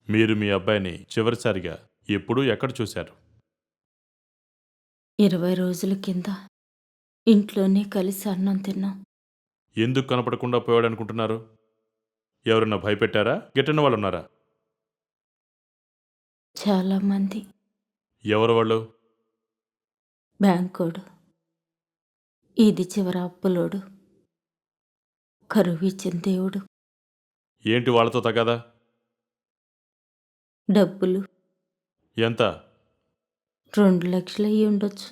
మీరు మీ అబ్బాయిని చివరిసారిగా ఎప్పుడు ఎక్కడ చూశారు? 20 రోజుల కింద ఇంట్లోనే కలిసి అన్నం తిన్నాం. ఎందుకు కనపడకుండా పోయాడనుకుంటున్నారు? ఎవరన్నా భయపెట్టారా? గిట్టని వాళ్ళున్నారా? చాలామంది. ఎవరు వాళ్ళు? బ్యాంకోడు, ఇది చివర అప్పులోడు, కరువిచ్చిన దేవుడు, ఏంటి వాళ్ళతో తగాదా? డబ్బులు ఎంత? 2 లక్షలు అయ్యి ఉండొచ్చు.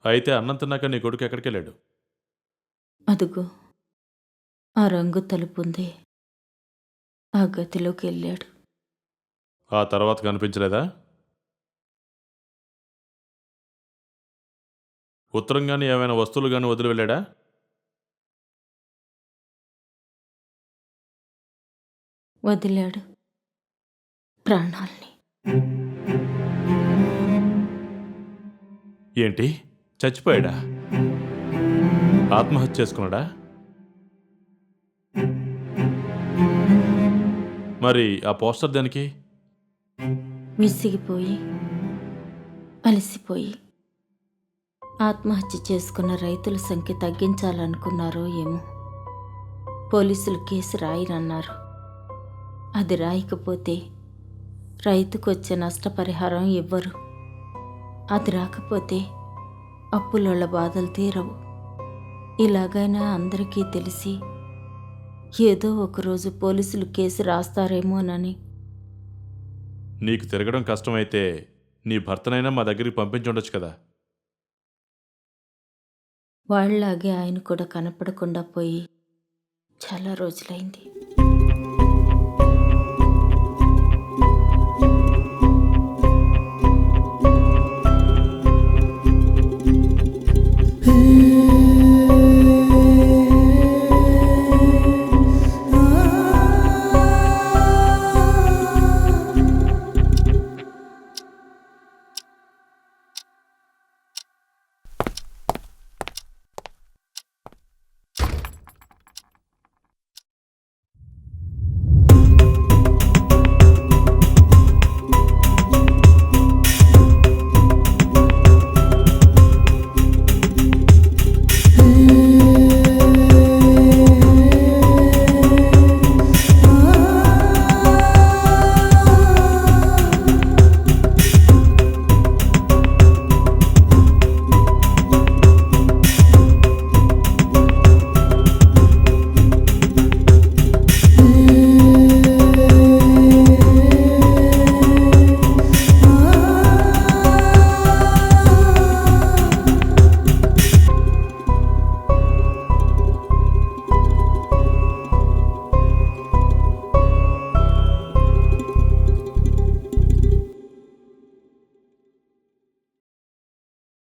అయితే అన్నం తిన్నాక నీ కొడుకు ఎక్కడికెళ్ళాడు? అదుగో ఆ రంగు తలుపుందే, ఆ గదిలోకి వెళ్ళాడు. ఆ తర్వాత కనిపించలేదా? ఉత్తరం గాని ఏమైనా వస్తువులు గాని వదిలి వెళ్ళాడా? వదిలాడు ప్రాణాల్ని. ఏంటి? చచ్చిపోయాడా? ఆత్మహత్య చేసుకున్నాడా? మరి ఆ పోస్టర్ దానికి? విసిగిపోయి, అలసిపోయి ఆత్మహత్య చేసుకున్న రైతుల సంఖ్య తగ్గించాలనుకున్నారో ఏమో. పోలీసులు కేసు రాయనన్నారు. అది రాయకపోతే రైతుకు వచ్చే నష్టపరిహారం ఇవ్వరు. అది రాకపోతే అప్పులోళ్ళ బాధలు తీరవు. ఇలాగైనా అందరికీ తెలిసి ఏదో ఒకరోజు పోలీసులు కేసు రాస్తారేమోనని. నీకు తిరగడం కష్టమైతే నీ భర్తనైనా మా దగ్గరికి పంపించుండొచ్చు కదా? వాళ్ళలాగే ఆయన కూడా కనపడకుండా పోయి చాలా రోజులైంది.